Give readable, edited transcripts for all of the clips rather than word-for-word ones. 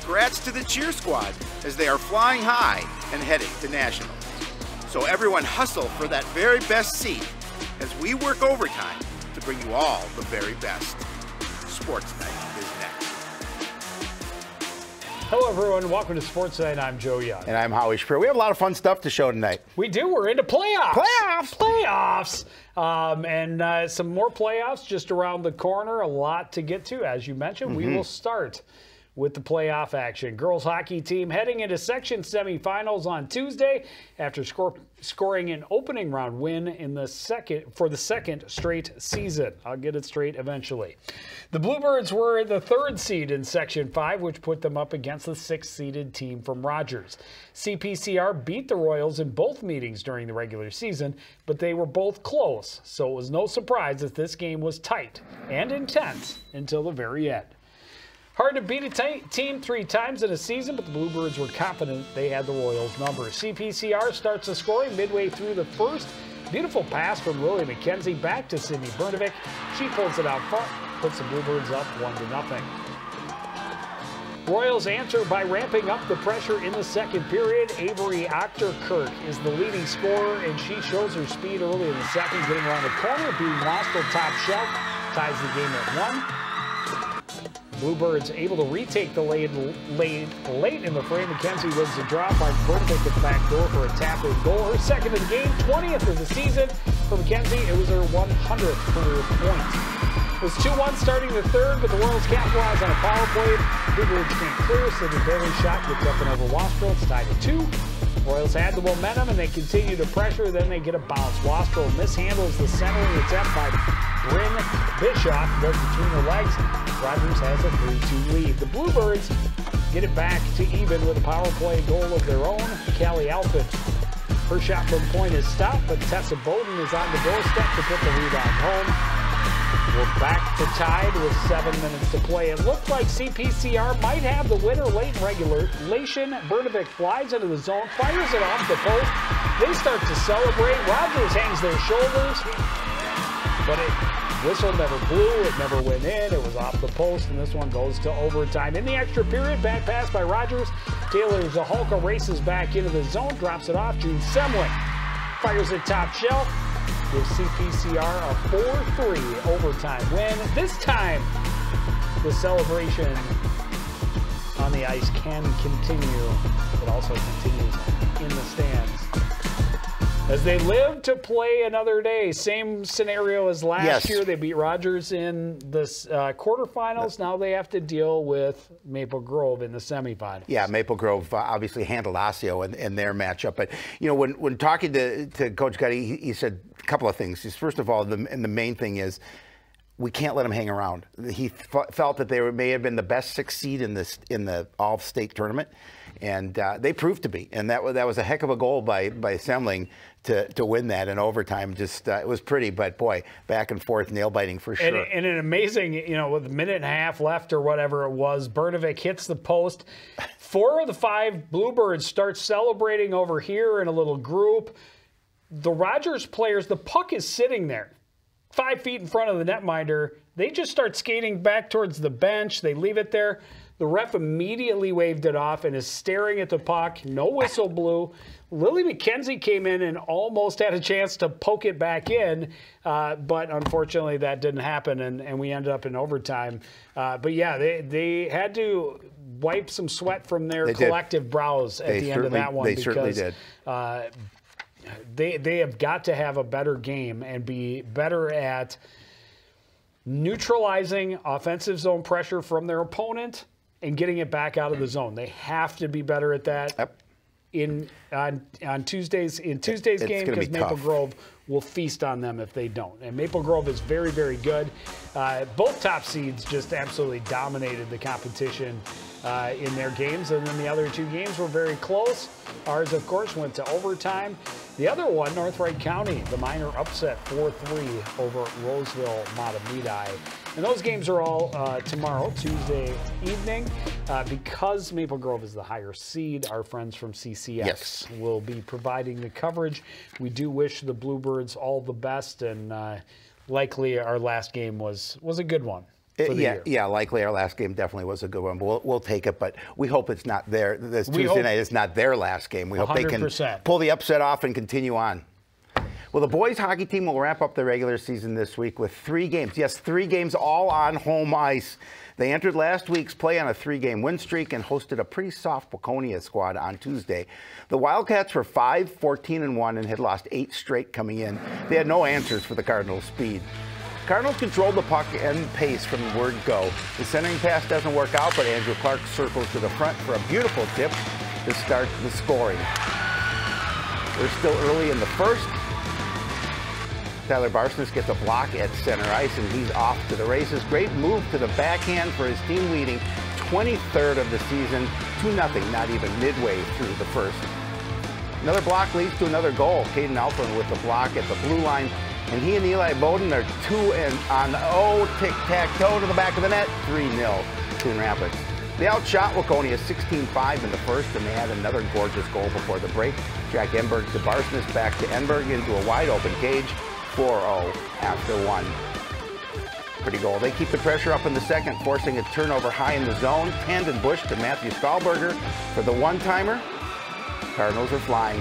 congrats to the cheer squad as they are flying high and heading to nationals. So everyone hustle for that very best seat as we work overtime to bring you all the very best. Sportsnight is next. Hello, everyone. Welcome to Sportsnight. I'm Joe Young. And I'm Howie Shapiro. We have a lot of fun stuff to show tonight. We do. We're into playoffs. Playoffs! And some more playoffs just around the corner. A lot to get to. As you mentioned, we will start with the playoff action. Girls hockey team heading into section semifinals on Tuesday after scoring an opening round win for the second straight season. I'll get it straight eventually. The Bluebirds were the third seed in Section 5, which put them up against the sixth-seeded team from Rogers. CPCR beat the Royals in both meetings during the regular season, but they were both close, so it was no surprise that this game was tight and intense until the very end. Hard to beat a team 3 times in a season, but the Bluebirds were confident they had the Royals' number. CPCR starts the scoring midway through the first. Beautiful pass from Lily McKenzie back to Sydney Bernovic. She pulls it out front, puts the Bluebirds up 1-0. Royals answer by ramping up the pressure in the second period. Avery Achterkirk is the leading scorer, and she shows her speed early in the second, getting around the corner, being lost to top shelf, ties the game at 1. Bluebirds able to retake the lead late in the frame. McKenzie wins the draw by Bernovic at the back door for a tap-in goal. Her second of the game, 20th of the season. For McKenzie, it was her 100th career point. It was 2-1 starting the third, but the Royals capitalized on a power play. Bluebirds can't clear, so the Bailey shot gets up and over Wastrel. It's tied at 2. Royals had the momentum, and they continue to pressure. Then they get a bounce. Wastrel mishandles the centering attempt by Bryn Bischoff, goes between her legs. Rogers has a 3-2 lead. The Bluebirds get it back to even with a power play goal of their own. Callie Alpin, her shot from point is stopped, but Tessa Bowden is on the doorstep to put the rebound home. We're back to tied with 7 minutes to play. It looked like CPCR might have the winner late in regulation. Bernovic flies into the zone, fires it off the post. They start to celebrate. Rogers hangs their shoulders, but whistle never blew. It never went in. It was off the post, and this one goes to overtime. In the extra period, bad pass by Rogers. Taylor Zaholka races back into the zone, drops it off. June Semwick fires it top shelf. Gives CPCR a 4-3 overtime win. This time, the celebration on the ice can continue. It also continues in the stands as they live to play another day. Same scenario as last year. They beat Rogers in the quarterfinals. Now they have to deal with Maple Grove in the semifinals. Yeah, Maple Grove obviously handled Osseo in their matchup. But, you know, when talking to Coach Gutty, he said a couple of things. First of all, the main thing is we can't let them hang around. He felt that they may have been the best 6th seed in the all-state tournament, and they proved to be. And that was a heck of a goal by Semling to win that in overtime. Just it was pretty, but boy, back and forth, nail biting for sure. And an amazing, you know, with a minute and a half left or whatever it was, Bernovic hits the post. 4 of the 5 Bluebirds start celebrating over here in a little group. The Rogers players, the puck is sitting there 5 feet in front of the netminder. They just start skating back towards the bench. They leave it there. The ref immediately waved it off and is staring at the puck. No whistle blew. Lily McKenzie came in and almost had a chance to poke it back in, but unfortunately that didn't happen, and we ended up in overtime. But yeah, they had to wipe some sweat from their collective brows at the end of that one. They certainly did. They have got to have a better game and be better at neutralizing offensive zone pressure from their opponent and getting it back out of the zone. They have to be better at that. Yep. On Tuesday's game, because Maple Grove will feast on them if they don't. And Maple Grove is very, very good. Both top seeds just absolutely dominated the competition in their games, and then the other 2 games were very close. Ours, of course, went to overtime. The other one, North Wright County, the minor upset 4-3 over Roseville Matamidi. And those games are all tomorrow, Tuesday evening. Because Maple Grove is the higher seed, our friends from CCX will be providing the coverage. We do wish the Bluebirds all the best, and likely our last game was a good one. for the year. Yeah, likely our last game definitely was a good one, but we'll take it. But we hope it's not this Tuesday night. It's not their last game. We hope 100%. They can pull the upset off and continue on. Well, the boys hockey team will wrap up the regular season this week with 3 games. Yes, 3 games all on home ice. They entered last week's play on a 3-game win streak and hosted a pretty soft Waconia squad on Tuesday. The Wildcats were 5-14-1 and had lost 8 straight coming in. They had no answers for the Cardinals' speed. Cardinals controlled the puck and pace from the word go. The centering pass doesn't work out, but Andrew Clark circles to the front for a beautiful tip to start the scoring. We're still early in the first. Tyler Barsness gets a block at center ice, and he's off to the races. Great move to the backhand for his team leading 23rd of the season, 2-0, not even midway through the first. Another block leads to another goal. Caden Alpern with the block at the blue line, and he and Eli Bowden are 2-0, tic-tac-toe to the back of the net, 3-0, Coon Rapids. They outshot Waconia 16-5 in the first, and they had another gorgeous goal before the break. Jack Enberg to Barsness, back to Enberg into a wide-open cage. 4-0 after 1. Pretty goal. They keep the pressure up in the second, forcing a turnover high in the zone. Tandon Bush to Matthew Stahlberger for the one-timer. Cardinals are flying.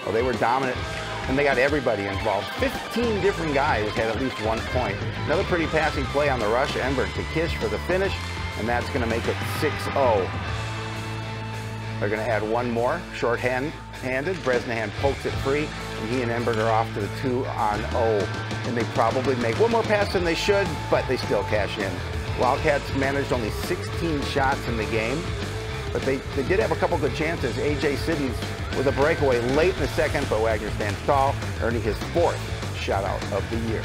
Well, they were dominant, and they got everybody involved. 15 different guys had at least 1 point. Another pretty passing play on the rush. Enberg to Kish for the finish, and that's going to make it 6-0. They're going to add one more, short-handed. Bresnahan pokes it free, and he and Enberg are off to the 2-0. And they probably make one more pass than they should, but they still cash in. Wildcats managed only 16 shots in the game, but they did have a couple good chances. A.J. Sidney's with a breakaway late in the second, but Wagner stands tall, earning his 4th shutout of the year.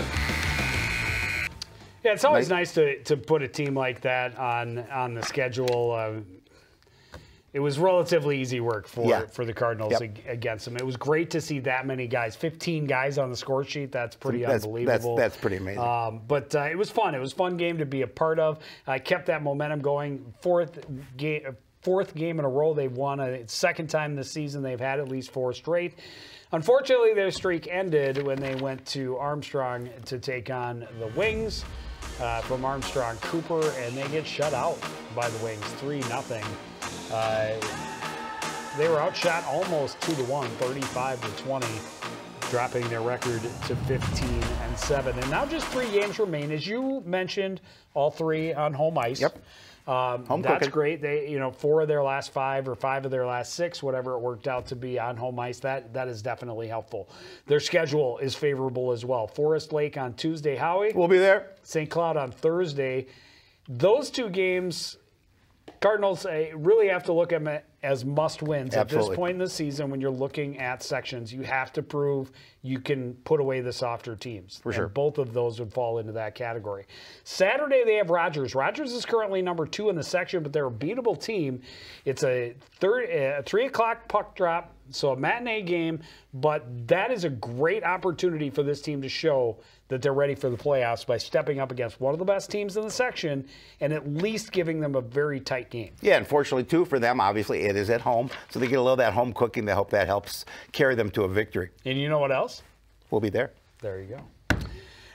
Yeah, it's always nice to put a team like that on the schedule. It was relatively easy work for the Cardinals against them. It was great to see that many guys, 15 guys on the score sheet. That's pretty unbelievable. That's pretty amazing. But it was fun. It was a fun game to be a part of. I kept that momentum going. Fourth game in a row they've won. It's second time this season they've had at least 4 straight. Unfortunately, their streak ended when they went to Armstrong to take on the Wings from Armstrong Cooper, and they get shut out by the Wings, 3-0. They were outshot almost 2-1, 35-20, dropping their record to 15-7. And now just 3 games remain. As you mentioned, all 3 on home ice. Yep. That's great. They, 4 of their last 5 or 5 of their last 6, whatever it worked out to be on home ice, that is definitely helpful. Their schedule is favorable as well. Forest Lake on Tuesday, Howie. We'll be there. St. Cloud on Thursday. Those 2 games, Cardinals really have to look at them as must-wins. At this point in the season, when you're looking at sections, you have to prove you can put away the softer teams. For sure. Both of those would fall into that category. Saturday, they have Rogers. Rogers is currently number 2 in the section, but they're a beatable team. It's a 3 o'clock puck drop, so a matinee game, but that is a great opportunity for this team to show that they're ready for the playoffs by stepping up against one of the best teams in the section and at least giving them a very tight game. Yeah, unfortunately, too, for them, obviously, it is at home, so they get a little of that home cooking. They hope that helps carry them to a victory. And you know what else? We'll be there. There you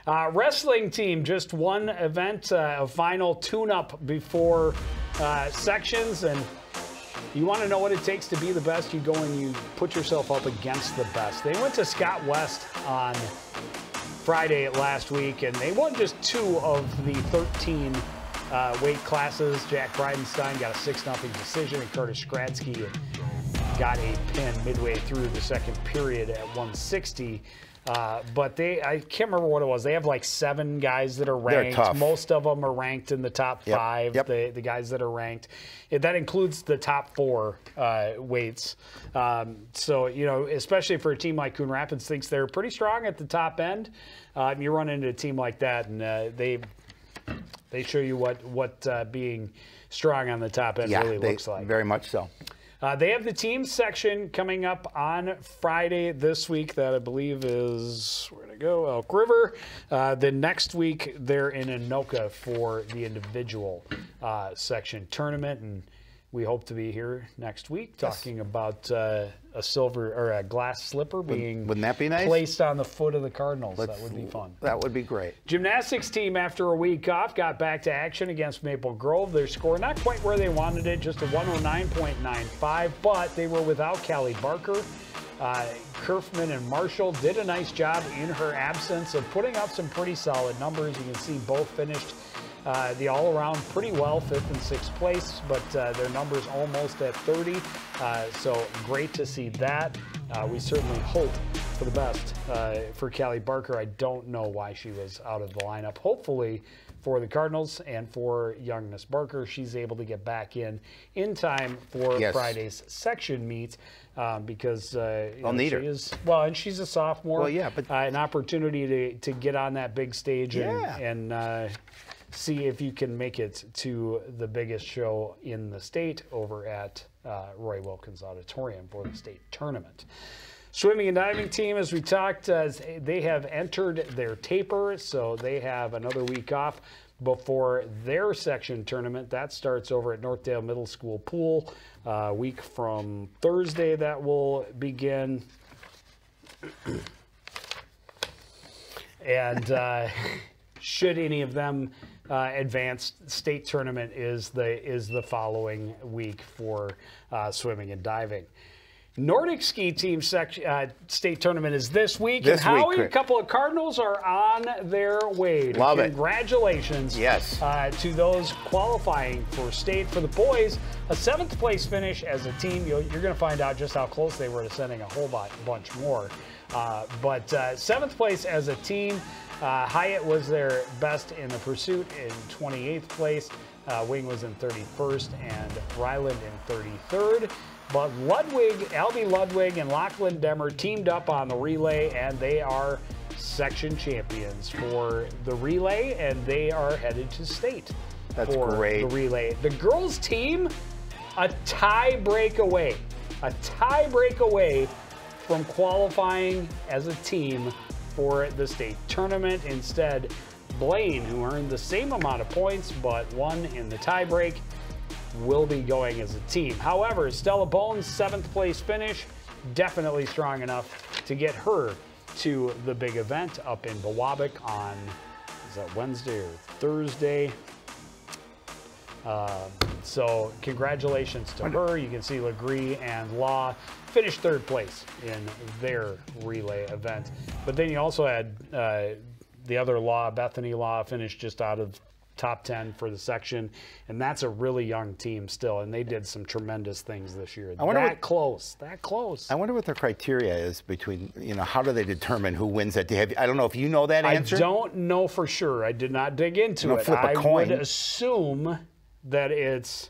go. Wrestling team, just one event, a final tune-up before sections, and you want to know what it takes to be the best, you go and you put yourself up against the best. They went to Scott West on Friday last week, and they won just 2 of the 13 weight classes. Jack Bridenstine got a 6-0 decision, and Curtis Skradsky got a pin midway through the second period at 160. But I can't remember what it was. They have like 7 guys that are ranked. They're tough. Most of them are ranked in the top 5, the guys that are ranked. That includes the top 4 weights. So, especially for a team like Coon Rapids thinks they're pretty strong at the top end, you run into a team like that, and they show you what being strong on the top end really looks like. Very much so. They have the team section coming up on Friday this week that I believe is, where to go, Elk River. The next week they're in Anoka for the individual section tournament, and we hope to be here next week talking about a silver or a glass slipper being wouldn't that be nice? Placed on the foot of the Cardinals. That would be fun. That would be great. Gymnastics team, after a week off, got back to action against Maple Grove. Their score not quite where they wanted it, just a 109.95, but they were without Callie Barker. Kerfman and Marshall did a nice job in her absence of putting up some pretty solid numbers. You can see both finished the all-around pretty well, 5th and 6th place, but their numbers almost at 30. So great to see that. We certainly hope for the best for Callie Barker. I don't know why she was out of the lineup. Hopefully for the Cardinals and for young Miss Barker, she's able to get back in time for Friday's section meet. Because I'll need her. And she's a sophomore. Well, yeah, but an opportunity to get on that big stage and see if you can make it to the biggest show in the state over at Roy Wilkins Auditorium for the state tournament. Swimming and diving team, as we talked, they have entered their taper, so they have another week off before their section tournament. That starts over at Northdale Middle School Pool. A week from Thursday that will begin. And should any of them advance, state tournament is the following week for swimming and diving. Nordic ski team state tournament is this week. And Howie, a couple of Cardinals are on their way. Love it. Congratulations to those qualifying for state. For the boys, a 7th place finish as a team. You're going to find out just how close they were to sending a whole bunch more. But 7th place as a team. Hyatt was their best in the pursuit in 28th place. Wing was in 31st and Ryland in 33rd. But Albie Ludwig and Lachlan Demmer teamed up on the relay, and they are section champions for the relay, and they are headed to state. That's for great. The relay. The girls team, a tie break away from qualifying as a team for the state tournament. Instead, Blaine, who earned the same amount of points but won in the tie break, will be going as a team. However, Stella Bones' 7th place finish, definitely strong enough to get her to the big event up in Biwabik on, is that Wednesday or Thursday? So congratulations to her. You can see Legree and Law finished 3rd place in their relay event. But then you also had the other Law, Bethany Law, finished just out of top 10 for the section, and that's a really young team still, and they did some tremendous things this year. That close. I wonder what their criteria is between, how do they determine who wins that? I don't know if you know that answer. I don't know for sure. I did not dig into it. I would assume that it's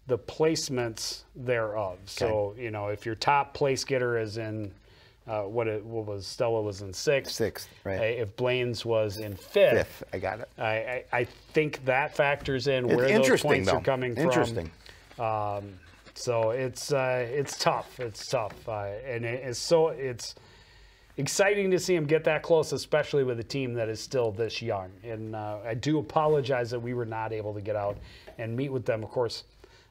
the placements thereof. Okay. So, if your top place getter is in Stella was in 6th, right? If Blaine's was in 5th, I got it. I think that factors in where those points are coming from. Interesting. So it's tough. It's tough, and it's exciting to see him get that close, especially with a team that is still this young. And I do apologize that we were not able to get out and meet with them. Of course,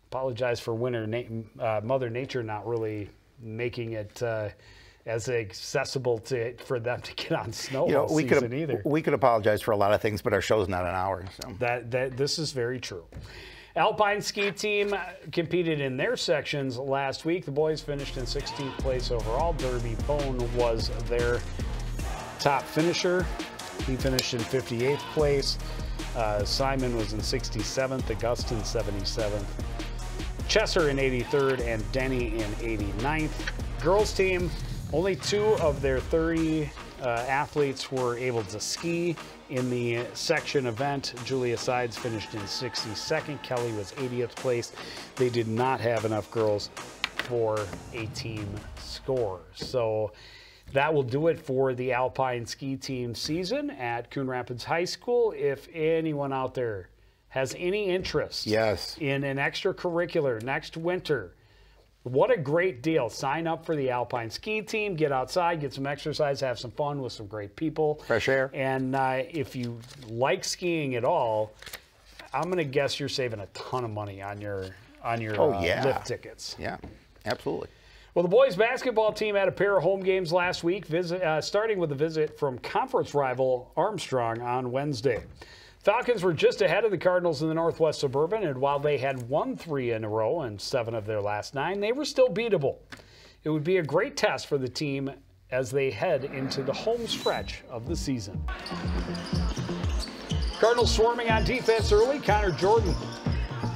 apologize for Mother Nature not really making it as accessible for them to get on snow all season either. We could apologize for a lot of things, but our show's not an hour. So. This is very true. Alpine ski team competed in their sections last week. The boys finished in 16th place overall. Derby Bone was their top finisher. He finished in 58th place. Simon was in 67th, Augustin 77th, Chesser in 83rd, and Denny in 89th. Girls team, only 2 of their 30 athletes were able to ski in the section event. Julia Sides finished in 62nd. Kelly was 80th place. They did not have enough girls for a team score. So that will do it for the Alpine ski team season at Coon Rapids High School. If anyone out there has any interest in an extracurricular next winter, what a great deal. Sign up for the Alpine ski team, get outside, get some exercise, have some fun with some great people. Fresh air. And if you like skiing at all, I'm going to guess you're saving a ton of money on your lift tickets. Yeah, absolutely. Well, the boys basketball team had a pair of home games last week, starting with a visit from conference rival Armstrong on Wednesday. Falcons were just ahead of the Cardinals in the Northwest Suburban, and while they had won 3 in a row and 7 of their last 9, they were still beatable. It would be a great test for the team as they head into the home stretch of the season. Cardinals swarming on defense early. Connor Jordan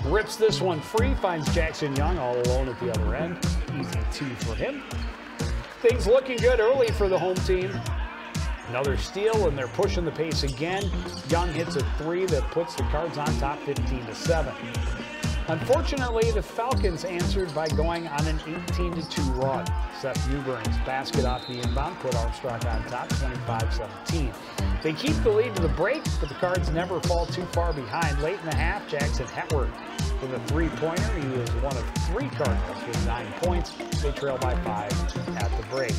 rips this one free, finds Jackson Young all alone at the other end. Easy 2 for him. Things looking good early for the home team. Another steal, and they're pushing the pace again. Young hits a 3 that puts the Cards on top 15-7. Unfortunately, the Falcons answered by going on an 18-2 run. Seth Newburn's basket off the inbound put Armstrong on top 25-17. They keep the lead to the break, but the Cards never fall too far behind. Late in the half, Jackson Hetworth with a 3-pointer. He was one of 3 Cardinals with 9 points. They trail by 5 at the break.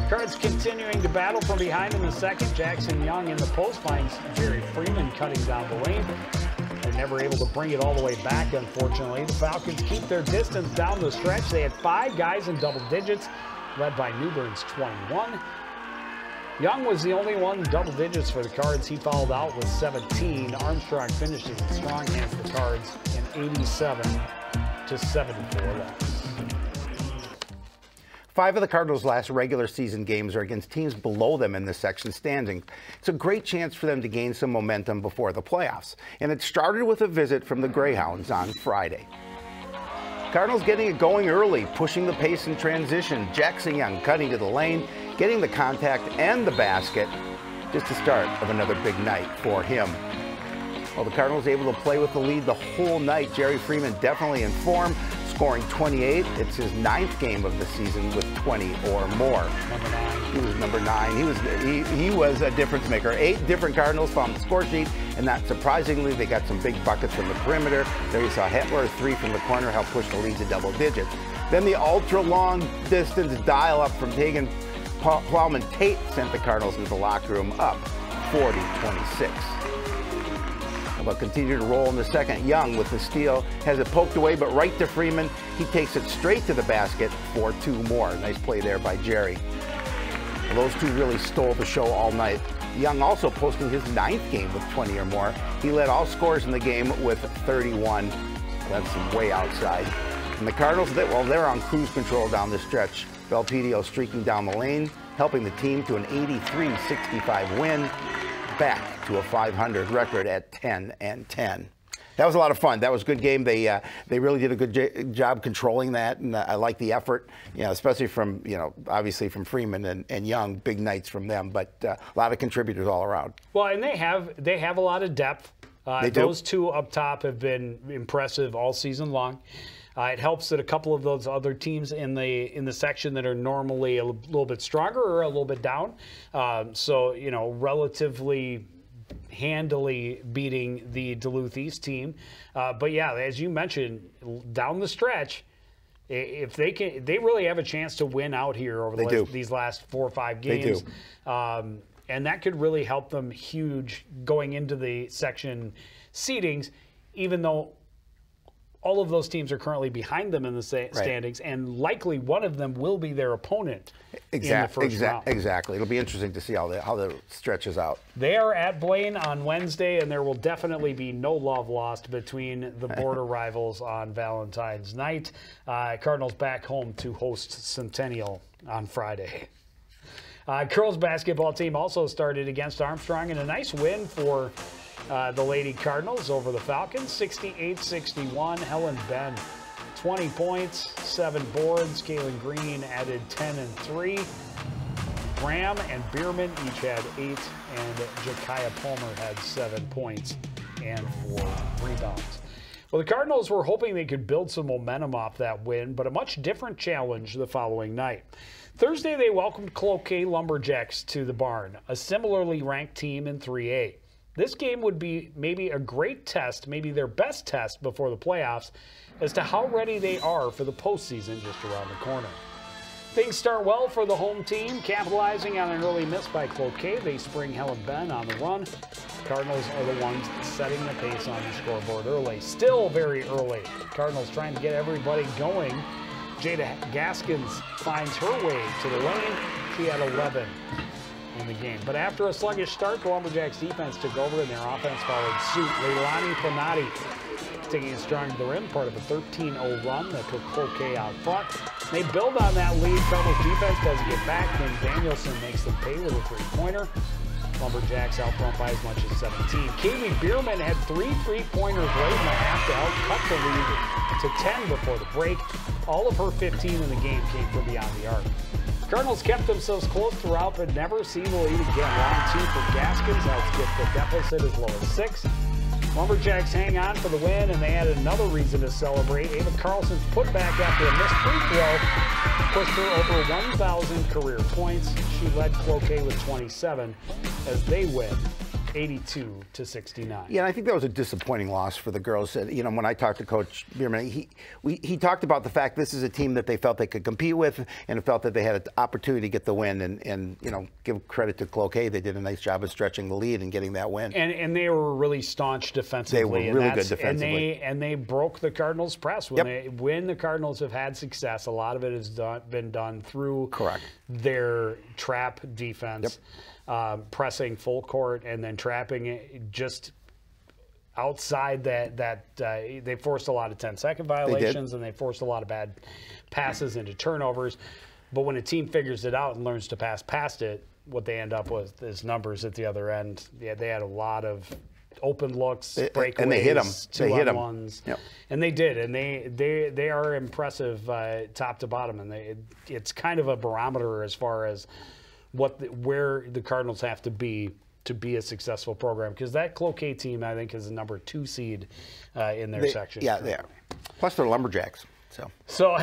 Cards continuing to battle from behind in the second. Jackson Young in the post finds Jerry Freeman cutting down the lane. They're never able to bring it all the way back, unfortunately. The Falcons keep their distance down the stretch. They had 5 guys in double digits, led by Newburn's 21. Young was the only one in double digits for the Cards. He fouled out with 17. Armstrong finished it strong against the Cards in 87-74 loss. 5 of the Cardinals' last regular season games are against teams below them in the section standing. It's a great chance for them to gain some momentum before the playoffs. And it started with a visit from the Greyhounds on Friday. Cardinals getting it going early, pushing the pace in transition. Jackson Young cutting to the lane, getting the contact and the basket. Just the start of another big night for him. Well, the Cardinals able to play with the lead the whole night. Jerry Freeman definitely in form, scoring 28. It's his 9th game of the season with 20 or more. He was number 9. He was a difference maker. 8 different Cardinals found the score sheet, and not surprisingly, they got some big buckets from the perimeter. There you saw Hetler, 3 from the corner, help push the lead to double digits. Then the ultra-long distance dial-up from Tegan Plowman Tate sent the Cardinals into the locker room up 40-26. They'll continue to roll in the second. Young with the steal, has it poked away, but right to Freeman. He takes it straight to the basket for 2 more. Nice play there by Jerry. Well, those 2 really stole the show all night. Young also posting his 9th game with 20 or more. He led all scorers in the game with 31. That's way outside. And the Cardinals, they're on cruise control down the stretch. Belpedio streaking down the lane, helping the team to an 83-65 win. Back to a 500 record at 10-10. That was a lot of fun. That was a good game. They really did a good job controlling that, and I like the effort, especially from, obviously from Freeman and Young. Big nights from them, but a lot of contributors all around. Well, and they have a lot of depth. Those 2 up top have been impressive all season long. It helps that a couple of those other teams in the section that are normally a little bit stronger or a little bit down, relatively handily beating the Duluth East team. But yeah, as you mentioned, down the stretch, if they really have a chance to win out here over these last 4 or 5 games. They do. And that could really help them huge going into the section seedings, even though all of those teams are currently behind them in the standings, and likely one of them will be their opponent in the first round. Exactly. It'll be interesting to see how the stretches out. They are at Blaine on Wednesday, and there will definitely be no love lost between the border rivals on Valentine's night. Cardinals back home to host Centennial on Friday. Girls basketball team also started against Armstrong in a nice win for the Lady Cardinals over the Falcons, 68-61. Helen Ben, 20 points, 7 boards. Kaylin Green added 10 and 3. Graham and Bierman each had 8, and Jakaya Palmer had 7 points and 4 rebounds. Well, the Cardinals were hoping they could build some momentum off that win, but a much different challenge the following night. Thursday, they welcomed Cloquet Lumberjacks to the barn, a similarly ranked team in 3A. This game would be maybe a great test, maybe their best test before the playoffs, as to how ready they are for the postseason just around the corner. Things start well for the home team, capitalizing on an early miss by Cloquet. They spring Helen Ben on the run. The Cardinals are the ones setting the pace on the scoreboard early. Still very early. The Cardinals trying to get everybody going Jada Gaskins finds her way to the lane. She had 11 in the game. But after a sluggish start, the Lumberjacks defense took over and their offense followed suit. Leilani Fanati taking it strong to the rim, part of a 13-0 run that took Cloquet out front. They build on that lead. Cardinals defense doesn't get back. Then Danielson makes them pay with a three-pointer. Lumberjacks out front by as much as 17. Kaylee Bierman had 3 three-pointers late in the half to help cut the lead to 10 before the break. All of her 15 in the game came from beyond the arc. Cardinals kept themselves close throughout, but never seemed to lead again. Round 2 for Gaskins helps get the deficit as low as 6. Lumberjacks hang on for the win, and they had another reason to celebrate. Ava Carlson's putback after a missed free throw pushed her over 1,000 career points. She led Cloquet with 27 as they win 82-69. Yeah, and I think that was a disappointing loss for the girls. You know, when I talked to Coach Bierman, he talked about the fact this is a team that they felt they could compete with, and felt that they had an opportunity to get the win. And you know, give credit to Cloquet; they did a nice job of stretching the lead and getting that win. And they were really staunch defensively. They were really good defensively, and they broke the Cardinals' press when the Cardinals have had success. A lot of it has been done through their trap defense. Pressing full court and then trapping it just outside that they forced a lot of 10-second violations and they forced a lot of bad passes into turnovers. But when a team figures it out and learns to pass past it, what they end up with is numbers at the other end. Yeah, they had a lot of open looks, breakaways, and they hit them. They hit them. Ones, and they did, and they are impressive top to bottom, and it's kind of a barometer as far as where the Cardinals have to be a successful program, because that Cloquet team, I think, is the number 2 seed in their section. Yeah, they are. Plus they're Lumberjacks. So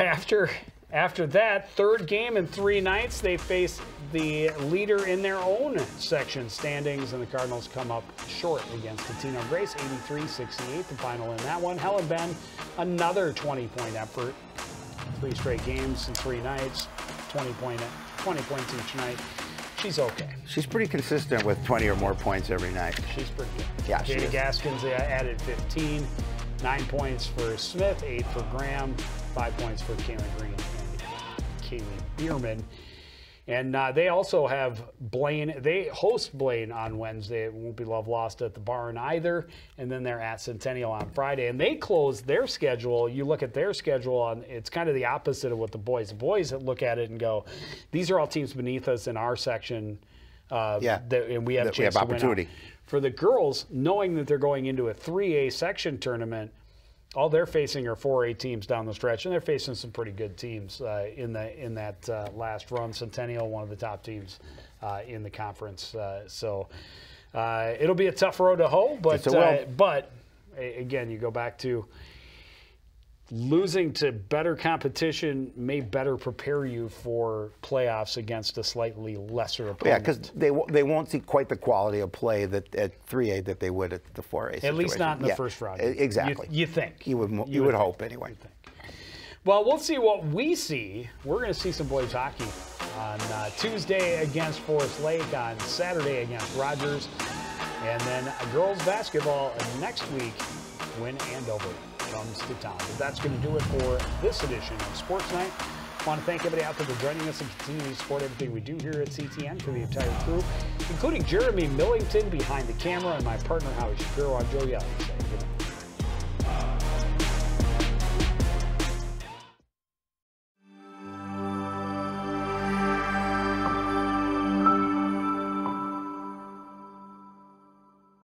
after that third game in 3 nights, they face the leader in their own section standings, and the Cardinals come up short against Latino Grace, 83-68, the final in that one. Helen Bend, another 20-point effort, 3 straight games in 3 nights, 20 points each night. She's okay. She's pretty consistent with 20 or more points every night. She's pretty good. Yeah, Jada Gaskins added 15, 9 points for Smith, 8 for Graham, 5 points for Kaylee Green and Kaylee Bierman. And they also have Blaine. They host Blaine on Wednesday. It won't be love lost at the barn either. And then they're at Centennial on Friday. And they close their schedule. You look at their schedule, and it's kind of the opposite of what the boys. The boys look at it and go, these are all teams beneath us in our section. And we have a chance to opportunity. Win out. For the girls, knowing that they're going into a 3A section tournament, all they're facing are 4A teams down the stretch, and they're facing some pretty good teams in that last run. Centennial, one of the top teams in the conference. So it'll be a tough road to hoe, but again, you go back to losing to better competition may better prepare you for playoffs against a slightly lesser opponent. Yeah, because they won't see quite the quality of play that at 3A that they would at the 4A situation. At least not in the first round. Exactly. You think. You would hope anyway. Well, we'll see what we see. We're going to see some boys hockey on Tuesday against Forest Lake, on Saturday against Rogers, and then girls basketball next week when Andover comes to town. But that's going to do it for this edition of Sports Night. I want to thank everybody out there for joining us and continuing to support everything we do here at CTN, for the entire crew, including Jeremy Millington behind the camera and my partner Howie Shapiro. I'm Joe Yelly.